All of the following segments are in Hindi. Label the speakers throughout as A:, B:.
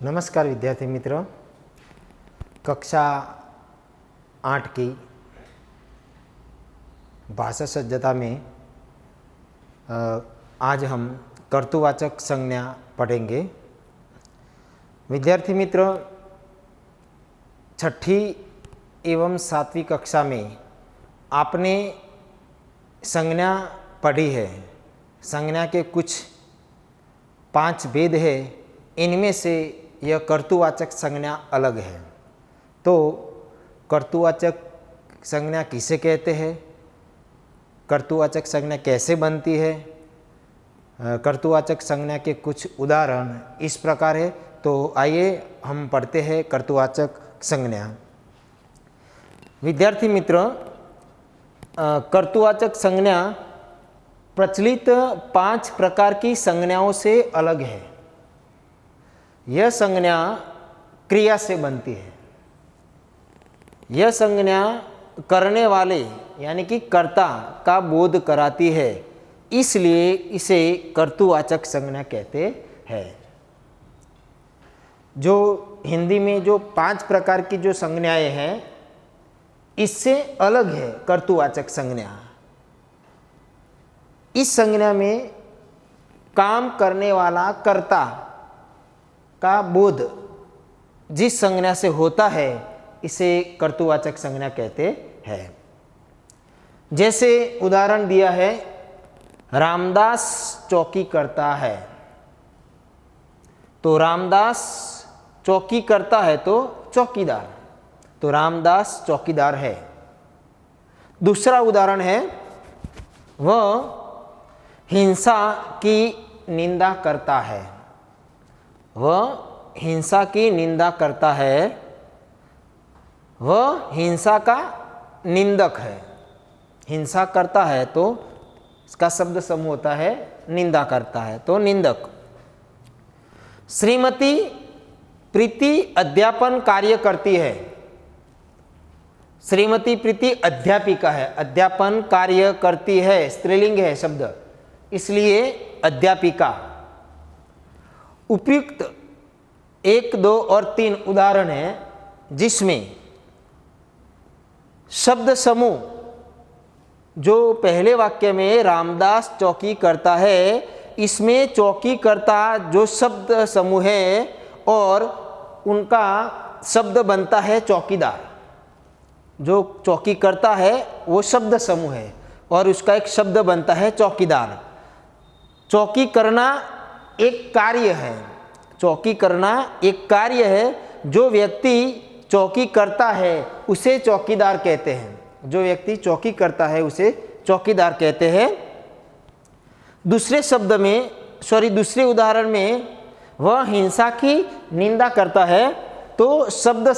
A: नमस्कार विद्यार्थी मित्रों, कक्षा 8 की भाषा सज्जता में आज हम कर्तृवाचक संज्ञा पढ़ेंगे। विद्यार्थी मित्रों, छठी एवं 7वीं कक्षा में आपने संज्ञा पढ़ी है। संज्ञा के कुछ 5 भेद है, इनमें से यह कर्तृवाचक संज्ञा अलग है। तो कर्तृवाचक संज्ञा किसे कहते हैं, कर्तृवाचक संज्ञा कैसे बनती है, कर्तृवाचक संज्ञा के कुछ उदाहरण इस प्रकार है। तो आइए हम पढ़ते हैं कर्तृवाचक संज्ञा। विद्यार्थी मित्रों, कर्तृवाचक संज्ञा प्रचलित 5 प्रकार की संज्ञाओं से अलग है। यह संज्ञा क्रिया से बनती है। यह संज्ञा करने वाले यानी कि कर्ता का बोध कराती है, इसलिए इसे कर्तृवाचक संज्ञा कहते हैं। जो हिंदी में जो 5 प्रकार की जो संज्ञाएं हैं, इससे अलग है कर्तृवाचक संज्ञा। इस संज्ञा में काम करने वाला कर्ता का बोध जिस संज्ञा से होता है, इसे कर्तृवाचक संज्ञा कहते हैं। जैसे उदाहरण दिया है, रामदास चौकी करता है। तो रामदास चौकी करता है तो चौकीदार, तो रामदास चौकीदार है। दूसरा उदाहरण है, वह हिंसा की निंदा करता है। वह हिंसा की निंदा करता है, वह हिंसा का निंदक है। हिंसा करता है तो इसका शब्द समूह होता है निंदा करता है, तो निंदक। श्रीमती प्रीति अध्यापन कार्य करती है। श्रीमती प्रीति अध्यापिका है, अध्यापन कार्य करती है, स्त्रीलिंग है शब्द, इसलिए अध्यापिका। उपयुक्त 1, 2 और 3 उदाहरण हैं, जिसमें शब्द समूह जो पहले वाक्य में रामदास चौकी करता है, इसमें चौकी करता जो शब्द समूह है और उनका शब्द बनता है चौकीदार। जो चौकी करता है वो शब्द समूह है और उसका एक शब्द बनता है चौकीदार। चौकी करना एक कार्य है। चौकी करना एक कार्य है। जो व्यक्ति चौकी करता है उसे चौकीदार कहते हैं। जो व्यक्ति चौकी करता है उसे चौकीदार कहते हैं। दूसरे उदाहरण में वह हिंसा की निंदा करता है, तो शब्द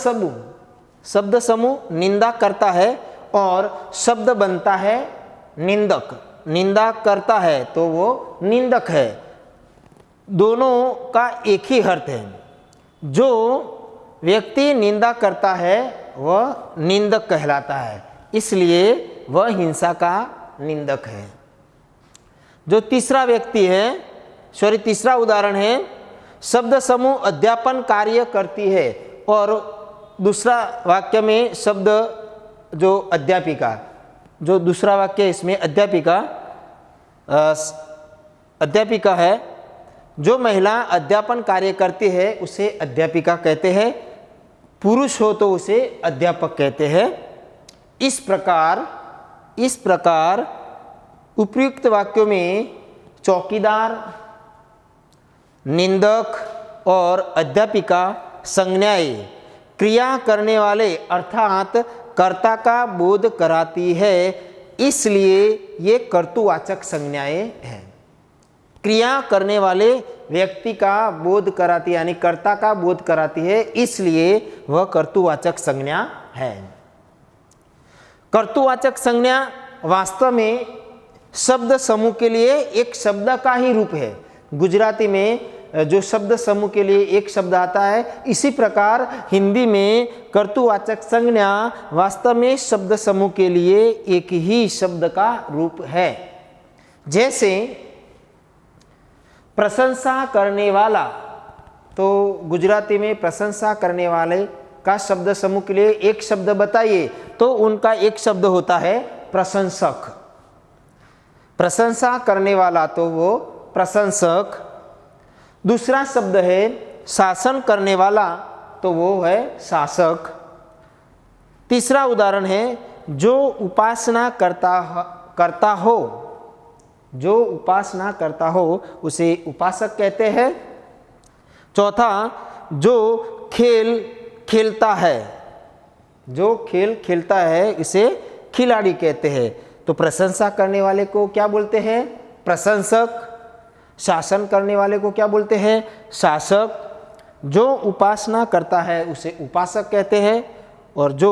A: समूह निंदा करता है और शब्द बनता है निंदक। निंदा करता है तो वो निंदक है। दोनों का एक ही अर्थ है। जो व्यक्ति निंदा करता है वह निंदक कहलाता है, इसलिए वह हिंसा का निंदक है। जो तीसरा उदाहरण है, शब्द समूह अध्यापन कार्य करती है और दूसरा वाक्य में शब्द जो अध्यापिका, जो दूसरा वाक्य इसमें अध्यापिका है। जो महिला अध्यापन कार्य करती है उसे अध्यापिका कहते हैं, पुरुष हो तो उसे अध्यापक कहते हैं। इस प्रकार उपयुक्त वाक्यों में चौकीदार, निंदक और अध्यापिका संज्ञाएं क्रिया करने वाले अर्थात कर्ता का बोध कराती है, इसलिए ये कर्तृवाचक संज्ञाएं हैं। क्रिया करने वाले व्यक्ति का बोध कराती है, यानी कर्ता का बोध कराती है, इसलिए वह कर्तृवाचक संज्ञा है। कर्तृवाचक संज्ञा वास्तव में शब्द समूह के लिए एक शब्द का ही रूप है। गुजराती में जो शब्द समूह के लिए एक शब्द आता है, इसी प्रकार हिंदी में कर्तृवाचक संज्ञा वास्तव में शब्द समूह के लिए एक ही शब्द का रूप है। जैसे प्रशंसा करने वाला तो गुजराती में प्रशंसा करने वाले का शब्द समूह के लिए एक शब्द बताइए, तो उनका एक शब्द होता है प्रशंसक। प्रशंसा करने वाला तो वो प्रशंसक। दूसरा शब्द है शासन करने वाला, तो वो है शासक। तीसरा उदाहरण है जो उपासना करता हो, जो उपासना करता हो उसे उपासक कहते हैं। चौथा, जो खेल खेलता है, जो खेल खेलता है इसे खिलाड़ी कहते हैं। तो प्रशंसा करने वाले को क्या बोलते हैं? प्रशंसक। शासन करने वाले को क्या बोलते हैं? शासक। जो उपासना करता है उसे उपासक कहते हैं, और जो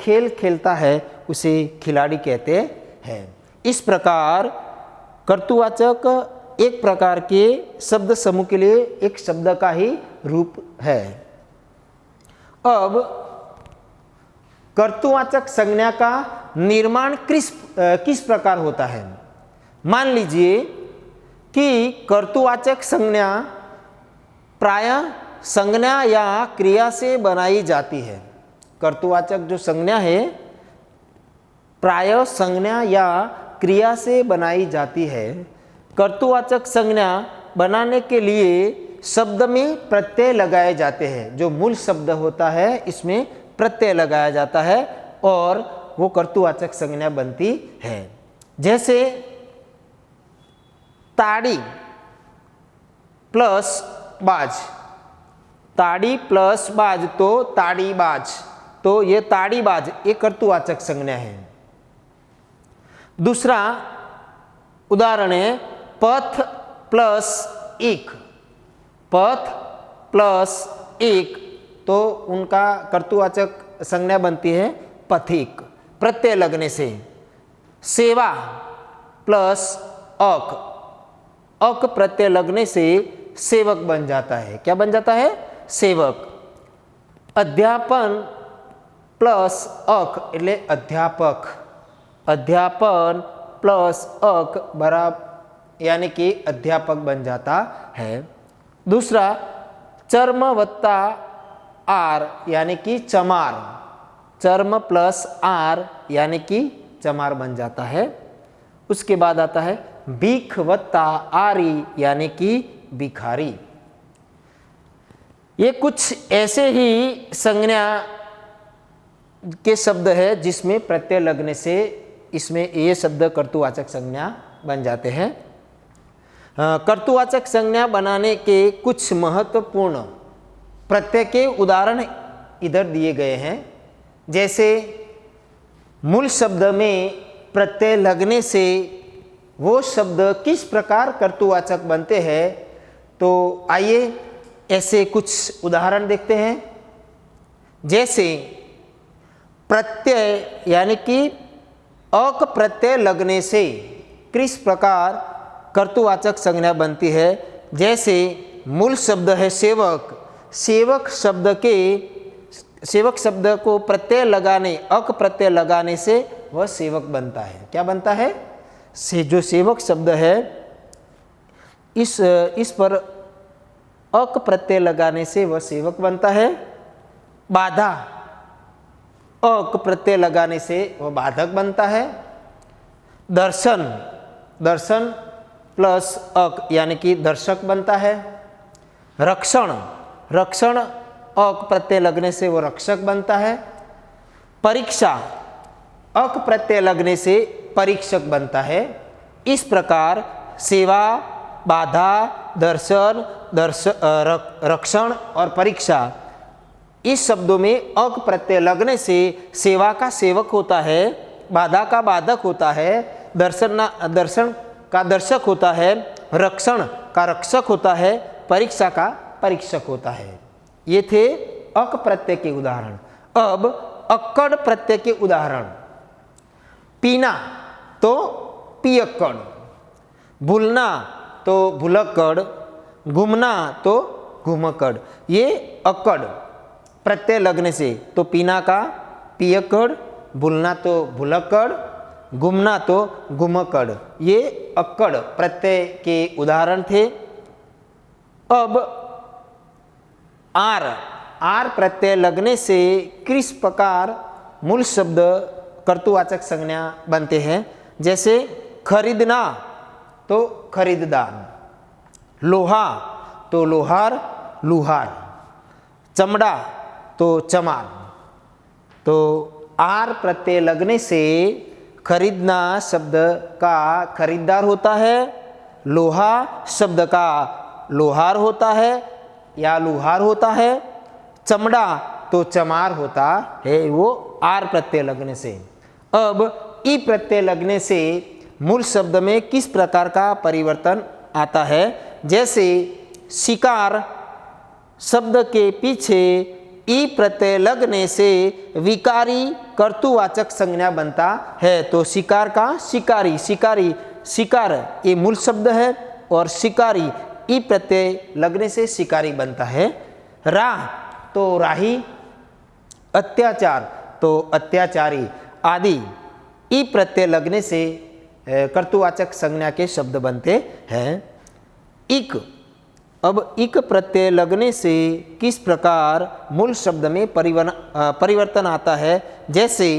A: खेल खेलता है उसे खिलाड़ी कहते हैं। इस प्रकार कर्तृवाचक एक प्रकार के शब्द समूह के लिए एक शब्द का ही रूप है। अब कर्तृवाचक संज्ञा का निर्माण किस प्रकार होता है? मान लीजिए कि कर्तृवाचक संज्ञा प्रायः संज्ञा या क्रिया से बनाई जाती है। कर्तृवाचक जो संज्ञा है प्रायः संज्ञा या क्रिया से बनाई जाती है। कर्तृवाचक संज्ञा बनाने के लिए शब्द में प्रत्यय लगाए जाते हैं। जो मूल शब्द होता है इसमें प्रत्यय लगाया जाता है और वो कर्तृवाचक संज्ञा बनती है। जैसे ताड़ी प्लस बाज, ताड़ी प्लस बाज तो ताड़ीबाज, तो ये ताड़ीबाज एक कर्तृवाचक संज्ञा है। दूसरा उदाहरण है पथ प्लस एक, पथ प्लस एक, तो उनका कर्तृवाचक संज्ञा बनती है पथिक, प्रत्यय लगने से। सेवा प्लस अक, अक प्रत्यय लगने से सेवक बन जाता है। क्या बन जाता है? सेवक। अध्यापन प्लस अक એટલે अध्यापक, अध्यापन प्लस अक बराबर यानी कि अध्यापक बन जाता है। दूसरा चर्म वत्ता आर यानी कि चमार, चर्म प्लस आर यानी कि चमार बन जाता है। उसके बाद आता है भीख वत्ता आरी यानी कि भिखारी। ये कुछ ऐसे ही संज्ञा के शब्द है जिसमें प्रत्यय लगने से इसमें ये शब्द कर्तृवाचक संज्ञा बन जाते हैं। कर्तृवाचक संज्ञा बनाने के कुछ महत्वपूर्ण प्रत्यय के उदाहरण इधर दिए गए हैं। जैसे मूल शब्द में प्रत्यय लगने से वो शब्द किस प्रकार कर्तृवाचक बनते हैं, तो आइए ऐसे कुछ उदाहरण देखते हैं। जैसे प्रत्यय यानी कि अक प्रत्यय लगने से किस प्रकार कर्तृवाचक संज्ञा बनती है। जैसे मूल शब्द है सेवक, सेवक शब्द को प्रत्यय लगाने, अक प्रत्यय लगाने से वह सेवक बनता है। क्या बनता है? जो सेवक शब्द है इस पर अक प्रत्यय लगाने से वह सेवक बनता है। बाधा, अक प्रत्यय लगाने से वह बाधक बनता है। दर्शन, दर्शन प्लस अक यानी कि दर्शक बनता है। रक्षण, रक्षण अक प्रत्यय लगने से वो रक्षक बनता है। परीक्षा, अक प्रत्यय लगने से परीक्षक बनता है। इस प्रकार सेवा, बाधा, दर्शन, रक्षण और परीक्षा इस शब्दों में अक प्रत्यय लगने से सेवा का सेवक होता है, बाधा का बाधक होता है, दर्शन का दर्शक होता है, रक्षण का रक्षक होता है, परीक्षा का परीक्षक होता है। ये थे अक प्रत्यय के उदाहरण। अब अक्कड़ प्रत्यय के उदाहरण। पीना तो पियक्कड़, भूलना तो भुलक्कड़, घूमना तो घुमक्कड़। ये अक्कड़ प्रत्यय लगने से, तो पीना का पियक्कड़, भूलना तो भुलक्कड़, घूमना तो घुमक्कड़। ये अक्कड़ प्रत्यय के उदाहरण थे। अब आर प्रत्यय लगने से किस प्रकार मूल शब्द कर्तुवाचक संज्ञा बनते हैं। जैसे खरीदना तो खरीददार, लोहा तो लोहार लुहार, चमड़ा तो चमार। तो आर प्रत्यय लगने से खरीदना शब्द का खरीदार होता है, लोहा शब्द का लोहार होता है या लुहार होता है, चमड़ा तो चमार होता है, वो आर प्रत्यय लगने से। अब ई प्रत्यय लगने से मूल शब्द में किस प्रकार का परिवर्तन आता है। जैसे शिकार शब्द के पीछे ई प्रत्यय लगने से विकारी कर्तुवाचक संज्ञा बनता है। तो शिकार का शिकारी, शिकारी शिकार ये मूल शब्द है और शिकारी ई प्रत्यय लगने से शिकारी बनता है। राह तो राही, अत्याचार तो अत्याचारी आदि ई प्रत्यय लगने से कर्तुवाचक संज्ञा के शब्द बनते हैं। इक, अब इक प्रत्यय लगने से किस प्रकार मूल शब्द में परिवर्तन आता है। जैसे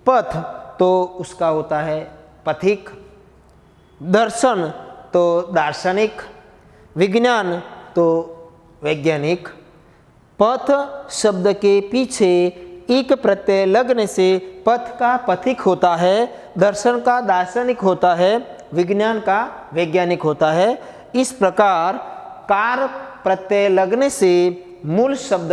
A: पथ तो उसका होता है पथिक, दर्शन तो दार्शनिक, विज्ञान तो वैज्ञानिक। पथ शब्द के पीछे इक प्रत्यय लगने से पथ का पथिक होता है, दर्शन का दार्शनिक होता है, विज्ञान का वैज्ञानिक होता है। इस प्रकार कार प्रत्यय लगने से मूल शब्द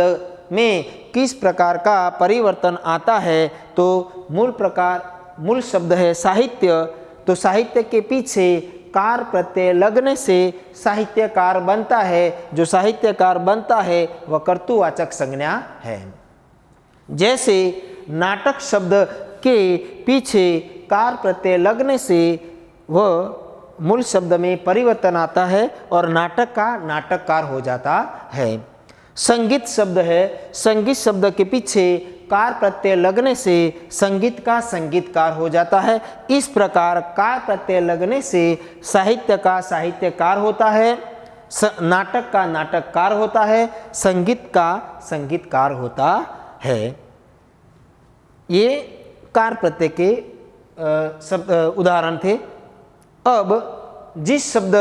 A: में किस प्रकार का परिवर्तन आता है। तो मूल शब्द है साहित्य, तो साहित्य के पीछे कार प्रत्यय लगने से साहित्यकार बनता है। जो साहित्यकार बनता है वह कर्तुवाचक संज्ञा है। जैसे नाटक शब्द के पीछे कार प्रत्यय लगने से वह मूल शब्द में परिवर्तन आता है और नाटक का नाटककार हो जाता है। संगीत शब्द है, संगीत शब्द के पीछे कार प्रत्यय लगने से संगीत का संगीतकार हो जाता है। इस प्रकार कार प्रत्यय लगने से साहित्य का साहित्यकार होता है, नाटक का नाटककार होता है, संगीत का संगीतकार होता है। ये कार प्रत्यय के शब्द उदाहरण थे। अब जिस शब्द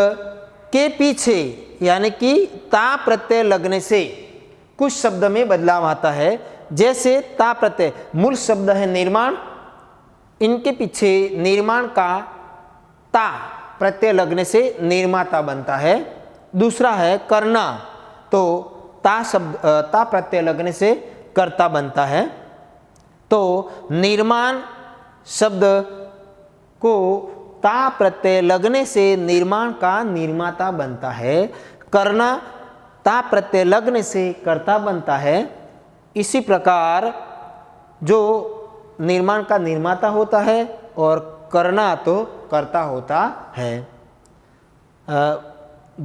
A: के पीछे यानी कि ता प्रत्यय लगने से कुछ शब्द में बदलाव आता है। जैसे ता प्रत्यय मूल शब्द है निर्माण, इनके पीछे निर्माण का ता प्रत्यय लगने से निर्माता बनता है। दूसरा है करना, तो ता प्रत्यय लगने से कर्ता बनता है। तो निर्माण शब्द को ता प्रत्यय लगने से निर्माण का निर्माता बनता है। करना ता प्रत्यय लगने से कर्ता बनता है। इसी प्रकार जो निर्माण का निर्माता होता है और करना तो कर्ता होता है।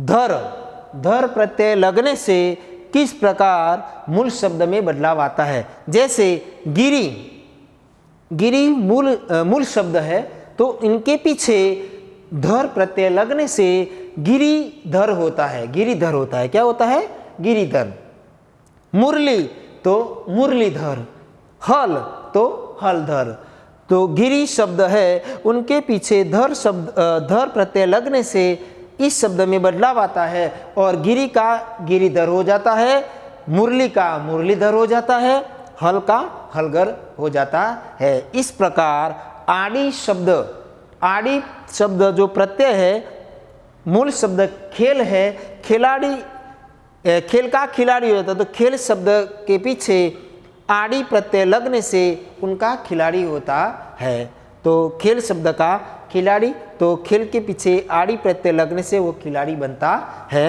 A: धर प्रत्यय लगने से किस प्रकार मूल शब्द में बदलाव आता है। जैसे गिरी मूल शब्द है, तो इनके पीछे धर प्रत्यय लगने से गिरिधर होता है, गिरिधर होता है। क्या होता है? गिरिधर। मुरली तो मुरलीधर, हल तो हलधर। तो गिरी शब्द है, उनके पीछे धर प्रत्यय लगने से इस शब्द में बदलाव आता है और गिरी का गिरिधर हो जाता है, मुरली का मुरलीधर हो जाता है, हल का हलगर हो जाता है। इस प्रकार आड़ी शब्द जो प्रत्यय है, मूल शब्द खेल है, खेल का खिलाड़ी होता है, तो खेल शब्द के पीछे आड़ी प्रत्यय लगने से उनका खिलाड़ी होता है। तो खेल शब्द का खिलाड़ी, तो खेल के पीछे आड़ी प्रत्यय लगने से वो खिलाड़ी बनता है।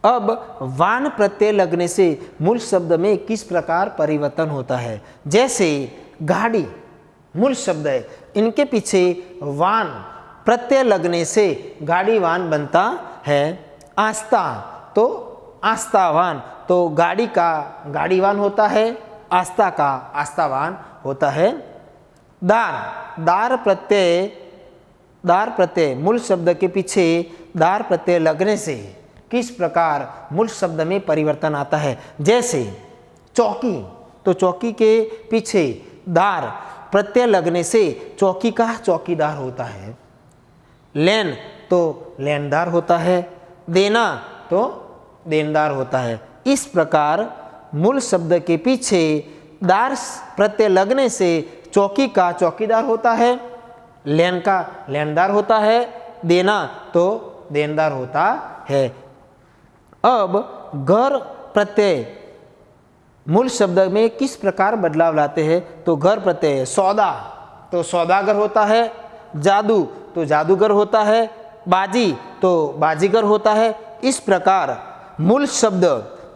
A: अब वान प्रत्यय लगने से मूल शब्द में किस प्रकार परिवर्तन होता है। जैसे गाड़ी मूल शब्द है, इनके पीछे वान प्रत्यय लगने से गाड़ीवान बनता है। आस्था तो आस्थावान, तो गाड़ी का गाड़ीवान होता है, आस्था का आस्थावान होता है। दार प्रत्यय मूल शब्द के पीछे दार प्रत्यय लगने से किस प्रकार मूल शब्द में परिवर्तन आता है। जैसे चौकी, तो चौकी के पीछे दार प्रत्यय लगने से चौकी का चौकीदार होता है। लेन तो लेनदार होता है, देना तो देनदार होता है। इस प्रकार मूल शब्द के पीछे दार प्रत्यय लगने से चौकी का चौकीदार होता है, लेन का लेनदार होता है, देना तो देनदार होता है। अब घर प्रत्यय मूल शब्द में किस प्रकार बदलाव लाते हैं, तो घर प्रत्यय सौदा तो सौदागर होता है, जादू तो जादूगर होता है, बाजी तो बाजीगर होता है। इस प्रकार मूल शब्द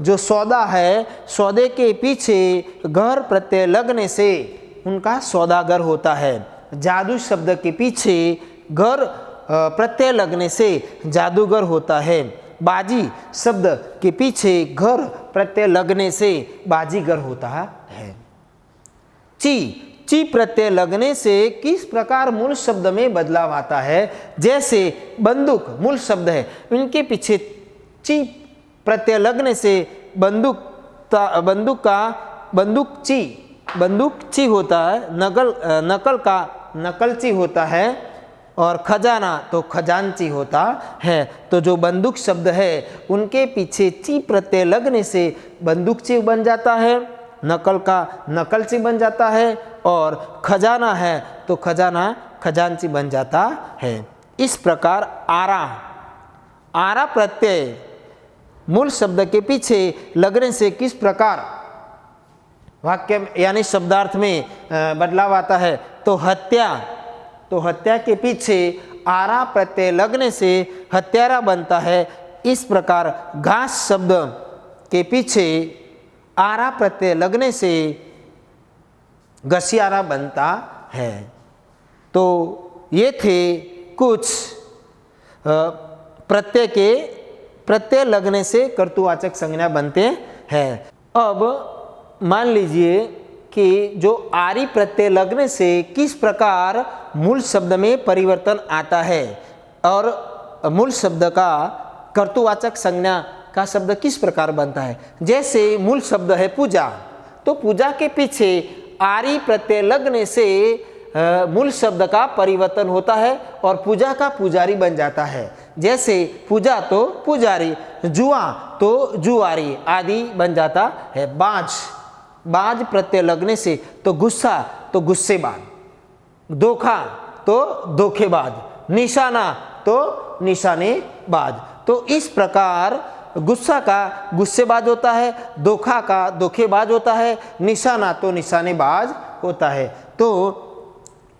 A: जो सौदा है, सौदे के पीछे घर प्रत्यय लगने से उनका सौदागर होता है। जादू शब्द के पीछे घर प्रत्यय लगने से जादूगर होता है। बाजी शब्द के पीछे घर प्रत्यय लगने से बाजीगर होता है। ची प्रत्यय लगने से किस प्रकार मूल शब्द में बदलाव आता है। जैसे बंदूक मूल शब्द है, इनके पीछे ची प्रत्यय लगने से बंदूकची होता है, नकल का नकलची होता है, और खजाना तो खजानची होता है। तो जो बंदूक शब्द है उनके पीछे ची प्रत्यय लगने से बंदूकची बन जाता है, नकल का नकलची बन जाता है, और खजाना है तो खजाना खजानची बन जाता है। इस प्रकार आरा प्रत्यय मूल शब्द के पीछे लगने से किस प्रकार वाक्य यानी शब्दार्थ में बदलाव आता है। तो हत्या के पीछे आरा प्रत्यय लगने से हत्यारा बनता है। इस प्रकार घास शब्द के पीछे आरा प्रत्यय लगने से घसियारा बनता है। तो ये थे कुछ प्रत्यय लगने से कर्तृवाचक संज्ञा बनते हैं। अब मान लीजिए कि जो आरी प्रत्यय लगने से किस प्रकार मूल शब्द में परिवर्तन आता है, और मूल शब्द का कर्तृवाचक संज्ञा का शब्द किस प्रकार बनता है। जैसे मूल शब्द है पूजा, तो पूजा के पीछे आरी प्रत्यय लगने से मूल शब्द का परिवर्तन होता है और पूजा का पुजारी बन जाता है। जैसे पूजा तो पुजारी, जुआ तो जुआरी आदि बन जाता है। बाज प्रत्यय लगने से तो गुस्सा तो गुस्सेबाज, धोखा तो धोखेबाज, निशाना तो निशानेबाज। तो इस प्रकार गुस्सा का गुस्सेबाज होता है, धोखा का धोखेबाज होता है, निशाना तो निशानेबाज होता है। तो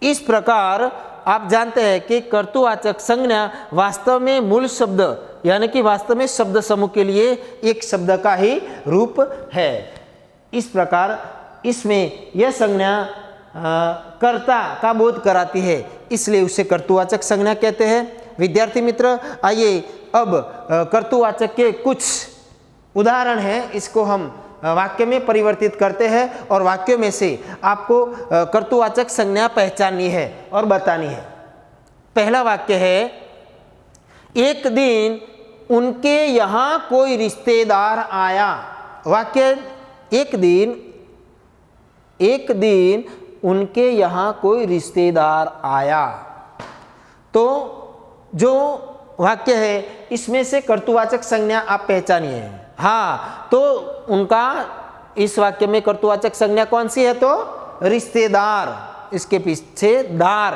A: इस प्रकार आप जानते हैं कि कर्तृवाचक संज्ञा वास्तव में मूल शब्द यानी कि वास्तव में शब्द समूह के लिए एक शब्द का ही रूप है। इस प्रकार इसमें यह संज्ञा कर्ता का बोध कराती है, इसलिए उसे कर्तृवाचक संज्ञा कहते हैं। विद्यार्थी मित्र, आइए अब कर्तृवाचक के कुछ उदाहरण हैं, इसको हम वाक्य में परिवर्तित करते हैं और वाक्यों में से आपको कर्तृवाचक संज्ञा पहचाननी है और बतानी है। पहला वाक्य है, एक दिन उनके यहाँ कोई रिश्तेदार आया। वाक्य एक दिन उनके यहाँ कोई रिश्तेदार आया। तो जो वाक्य है इसमें से कर्तृवाचक संज्ञा आप पहचानिए। हाँ, तो उनका इस वाक्य में कर्तृवाचक संज्ञा कौन सी है, तो रिश्तेदार। इसके पीछे दार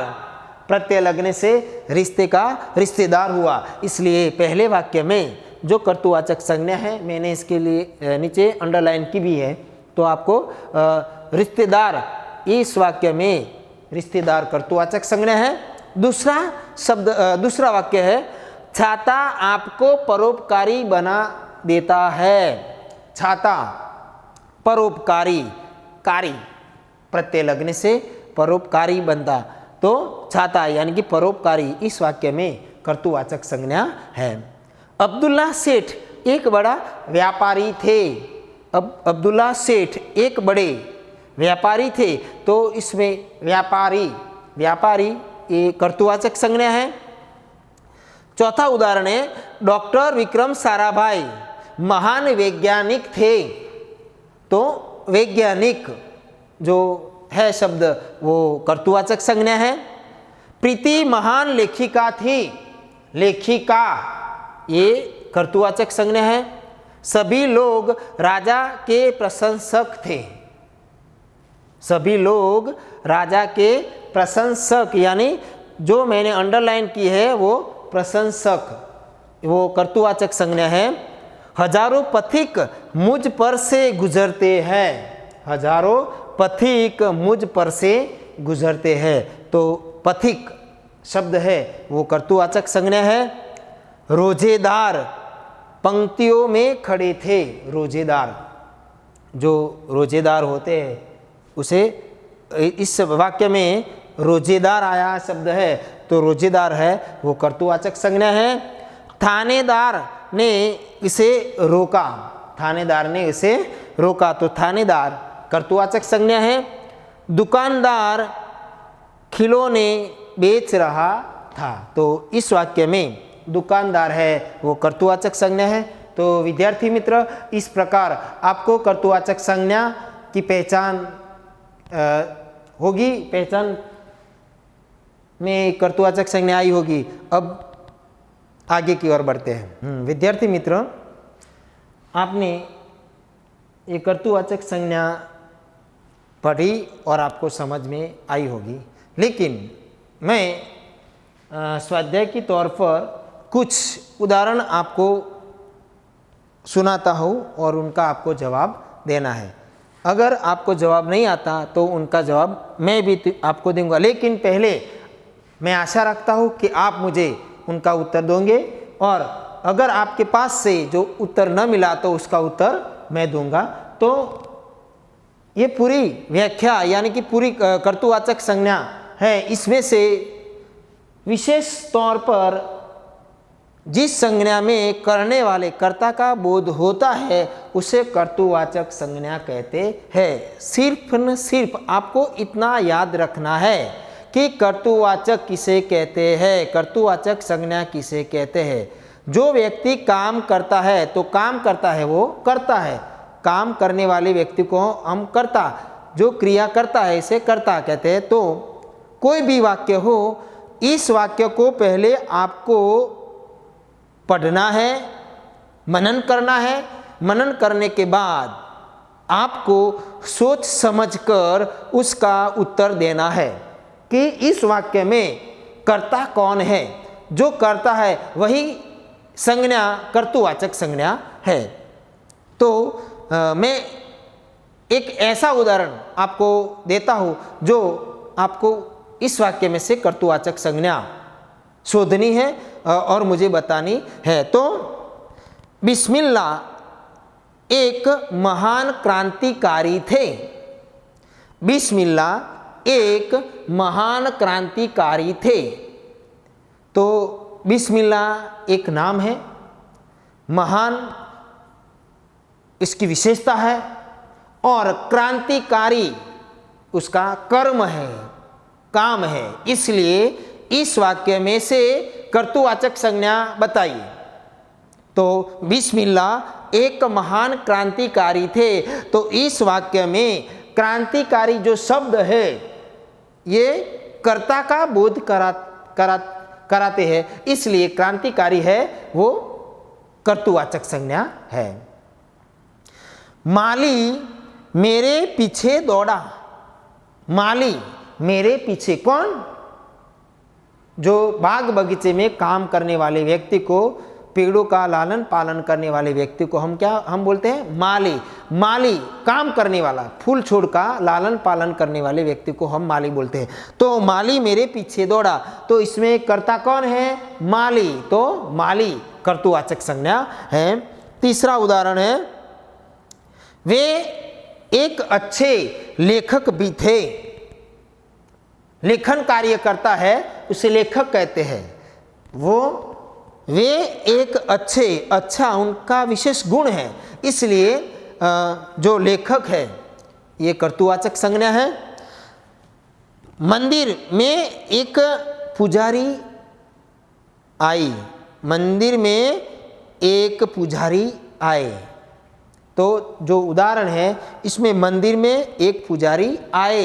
A: प्रत्यय लगने से रिश्ते का रिश्तेदार हुआ, इसलिए पहले वाक्य में जो कर्तृवाचक संज्ञा है मैंने इसके लिए नीचे अंडरलाइन की भी है। तो आपको रिश्तेदार, इस वाक्य में रिश्तेदार कर्तृवाचक संज्ञा है। दूसरा वाक्य है, छाता आपको परोपकारी बना देता है। छाता परोपकारी, कारी प्रत्यय लगने से परोपकारी बनता, तो छाता यानी कि परोपकारी इस वाक्य में कर्तृवाचक संज्ञा है। अब्दुल्ला सेठ एक बड़ा व्यापारी थे। अब अब्दुल्ला सेठ एक बड़े व्यापारी थे, तो इसमें व्यापारी ये कर्तृवाचक संज्ञा है। चौथा उदाहरण है डॉक्टर विक्रम साराभाई महान वैज्ञानिक थे। तो वैज्ञानिक जो है शब्द वो कर्तृवाचक संज्ञा है। प्रीति महान लेखिका थी, लेखिका ये कर्तृवाचक संज्ञा है। सभी लोग राजा के प्रशंसक थे, सभी लोग राजा के प्रशंसक, यानी जो मैंने अंडरलाइन की है वो प्रशंसक, वो कर्तृवाचक संज्ञा है। हजारों पथिक मुझ पर से गुजरते हैं, हजारों पथिक मुझ पर से गुजरते हैं। तो पथिक शब्द है वो कर्तृवाचक संज्ञा है। रोजेदार पंक्तियों में खड़े थे, रोजेदार, जो रोजेदार होते हैं उसे इस वाक्य में रोजेदार आया शब्द है, तो रोजेदार है वो कर्तृवाचक संज्ञा है। थानेदार ने इसे रोका, थानेदार ने इसे रोका, तो थानेदार कर्तृवाचक संज्ञा है। दुकानदार खिलौने बेच रहा था, तो इस वाक्य में दुकानदार है वो कर्तृवाचक संज्ञा है। तो विद्यार्थी मित्र, इस प्रकार आपको कर्तृवाचक संज्ञा की पहचान होगी, पहचान में कर्तृवाचक संज्ञा आई होगी। अब आगे की ओर बढ़ते हैं। विद्यार्थी मित्र, आपने ये कर्तृवाचक संज्ञा पढ़ी और आपको समझ में आई होगी, लेकिन मैं स्वाध्याय के तौर पर कुछ उदाहरण आपको सुनाता हूँ और उनका आपको जवाब देना है। अगर आपको जवाब नहीं आता तो उनका जवाब मैं भी आपको दूंगा, लेकिन पहले मैं आशा रखता हूँ कि आप मुझे उनका उत्तर दोगे, और अगर आपके पास से जो उत्तर न मिला तो उसका उत्तर मैं दूंगा। तो ये पूरी व्याख्या यानी कि पूरी कर्तृवाचक संज्ञा है, इसमें से विशेष तौर पर जिस संज्ञा में करने वाले कर्ता का बोध होता है उसे कर्तृवाचक संज्ञा कहते हैं। सिर्फ न सिर्फ आपको इतना याद रखना है कि कर्तृवाचक किसे कहते हैं, कर्तृवाचक संज्ञा किसे कहते हैं। जो व्यक्ति काम करता है तो काम करता है वो करता है, काम करने वाले व्यक्ति को हम कर्ता, जो क्रिया करता है इसे कर्ता कहते हैं। तो कोई भी वाक्य हो, इस वाक्य को पहले आपको पढ़ना है, मनन करना है। मनन करने के बाद आपको सोच समझकर उसका उत्तर देना है कि इस वाक्य में कर्ता कौन है। जो कर्ता है वही संज्ञा कर्तृवाचक संज्ञा है। तो मैं एक ऐसा उदाहरण आपको देता हूँ जो आपको इस वाक्य में से कर्तृवाचक संज्ञा शोधनी है और मुझे बतानी है। तो बिस्मिल्लाह एक महान क्रांतिकारी थे, बिस्मिल्लाह एक महान क्रांतिकारी थे। तो बिस्मिल्लाह एक नाम है, महान इसकी विशेषता है, और क्रांतिकारी उसका कर्म है, काम है। इसलिए इस वाक्य में से कर्तृवाचक संज्ञा बताइए। तो बिस्मिल्लाह एक महान क्रांतिकारी थे, तो इस वाक्य में क्रांतिकारी जो शब्द है ये कर्ता का बोध कराते हैं, इसलिए क्रांतिकारी है वो कर्तृवाचक संज्ञा है। माली मेरे पीछे दौड़ा, माली मेरे पीछे, कौन? जो बाग बगीचे में काम करने वाले व्यक्ति को, पेड़ों का लालन पालन करने वाले व्यक्ति को हम बोलते हैं माली। माली काम करने वाला, फूल छोड़ का लालन पालन करने वाले व्यक्ति को हम माली बोलते हैं। तो माली मेरे पीछे दौड़ा, तो इसमें कर्ता कौन है? माली। तो माली कर्तृवाचक संज्ञा है। तीसरा उदाहरण है, वे एक अच्छे लेखक भी थे। लेखन कार्य करता है उसे लेखक कहते हैं। वे एक अच्छा उनका विशेष गुण है, इसलिए जो लेखक है ये कर्तृवाचक संज्ञा है। मंदिर में एक पुजारी आई, मंदिर में एक पुजारी आए। तो जो उदाहरण है इसमें मंदिर में एक पुजारी आए,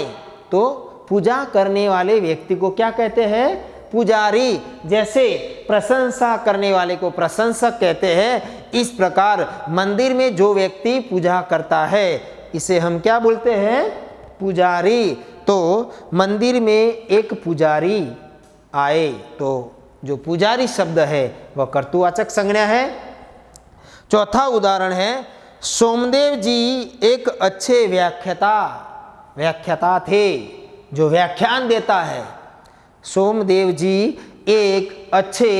A: तो पूजा करने वाले व्यक्ति को क्या कहते हैं? पुजारी। जैसे प्रशंसा करने वाले को प्रशंसक कहते हैं, इस प्रकार मंदिर में जो व्यक्ति पूजा करता है इसे हम क्या बोलते हैं? पुजारी। तो मंदिर में एक पुजारी आए, तो जो पुजारी शब्द है वह कर्तृवाचक संज्ञा है। चौथा उदाहरण है, सोमदेव जी एक अच्छे व्याख्याता थे, जो व्याख्यान देता है। सोमदेव जी एक अच्छे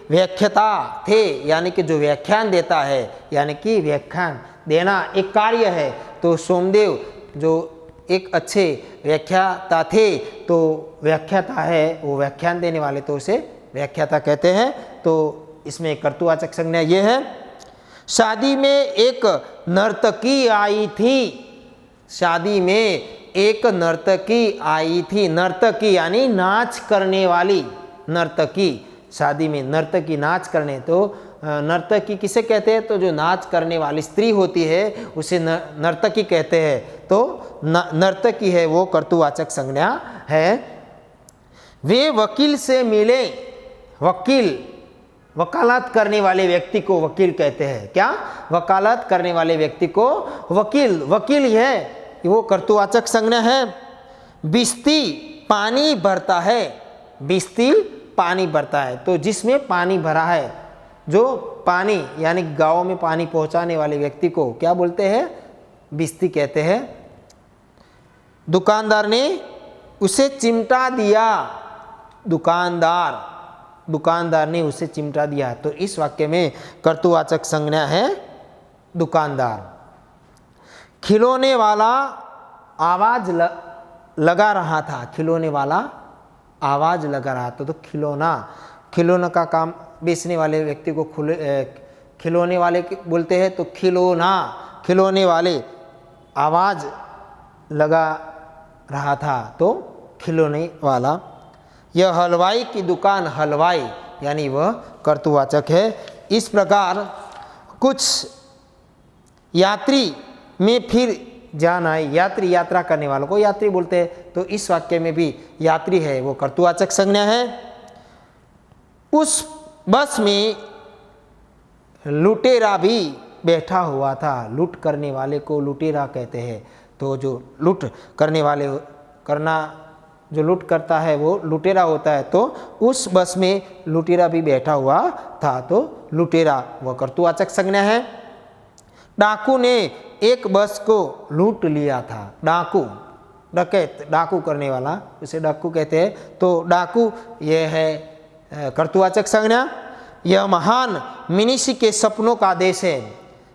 A: व्याख्याता थे, यानी कि जो व्याख्यान देता है, यानी कि व्याख्यान देना एक कार्य है। तो सोमदेव जो एक अच्छे व्याख्याता थे, तो व्याख्याता है वो व्याख्यान देने वाले, तो उसे व्याख्याता कहते हैं। तो इसमें कर्तृवाचक संज्ञा ये है। शादी में एक नर्तकी आई थी। शादी में एक नर्तकी आई थी। नर्तकी यानी नाच करने वाली। नर्तकी, शादी में नर्तकी नाच करने, तो नर्तकी किसे कहते हैं? तो जो नाच करने वाली स्त्री होती है उसे नर्तकी कहते हैं। तो नर्तकी है वो कर्तृवाचक संज्ञा है। वे वकील से मिले। वकील, वकालत करने वाले व्यक्ति को वकील कहते हैं। क्या? वकालत करने वाले व्यक्ति को वकील। वकील है वो कर्तृवाचक संज्ञा है। बिस्ती पानी भरता है। बिस्ती पानी भरता है, तो जिसमें पानी भरा है, जो पानी यानी गांव में पानी पहुंचाने वाले व्यक्ति को क्या बोलते हैं? बिस्ती कहते हैं। दुकानदार ने उसे चिमटा दिया। दुकानदार ने उसे चिमटा दिया, तो इस वाक्य में कर्तृवाचक संज्ञा है दुकानदार। खिलौने वाला आवाज लगा रहा था। खिलौने वाला आवाज लगा रहा था, तो खिलौना का काम बेचने वाले व्यक्ति को खिलौने वाले बोलते हैं। तो खिलौने वाले आवाज लगा रहा था, तो खिलौने वाला। यह हलवाई की दुकान। हलवाई यानी वह कर्तृवाचक है। इस प्रकार कुछ यात्री में फिर जान आई। यात्री, यात्रा करने वालों को यात्री बोलते हैं। तो इस वाक्य में भी यात्री है वो कर्तृवाचक संज्ञा है। उस बस में लुटेरा भी बैठा हुआ था। लूट करने वाले को लुटेरा कहते हैं। तो जो लूट करने वाले जो लूट करता है वो लुटेरा होता है। तो उस बस में लुटेरा भी बैठा हुआ था, तो लुटेरा वह कर्तृवाचक संज्ञा है। डाकू ने एक बस को लूट लिया था। डाकू, डकैत, डाकू करने वाला, उसे डाकू कहते हैं। तो डाकू ये है कर्तृवाचक संज्ञा। यह महान मनीषी के सपनों का देश है।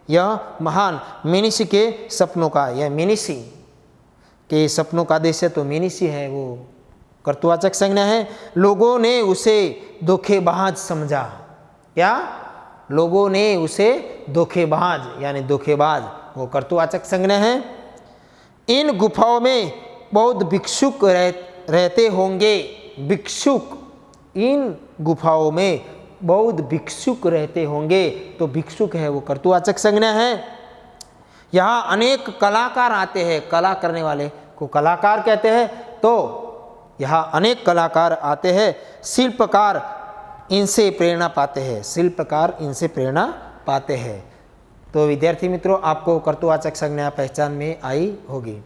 A: यह महान मनीषी के सपनों का, यह मनीषी के सपनों का देश है, तो मनीषी है वो कर्तृवाचक संज्ञा है। लोगों ने उसे धोखेबाज समझा। क्या? लोगों ने उसे धोखेबाज यानी धोखेबाज, वो कर्तृवाचक संज्ञा है। इन गुफाओं में बहुत भिक्षुक रहते होंगे। भिक्षुक, इन गुफाओं में बहुत भिक्षुक रहते होंगे, तो भिक्षुक है वो कर्तृवाचक संज्ञा है। यहाँ अनेक कलाकार आते हैं। कला करने वाले को कलाकार कहते हैं। तो यहाँ अनेक कलाकार आते हैं। शिल्पकार इनसे प्रेरणा पाते हैं। शिल्पकार इनसे प्रेरणा पाते हैं। तो विद्यार्थी मित्रों, आपको कर्तृवाचक संज्ञा पहचान में आई होगी।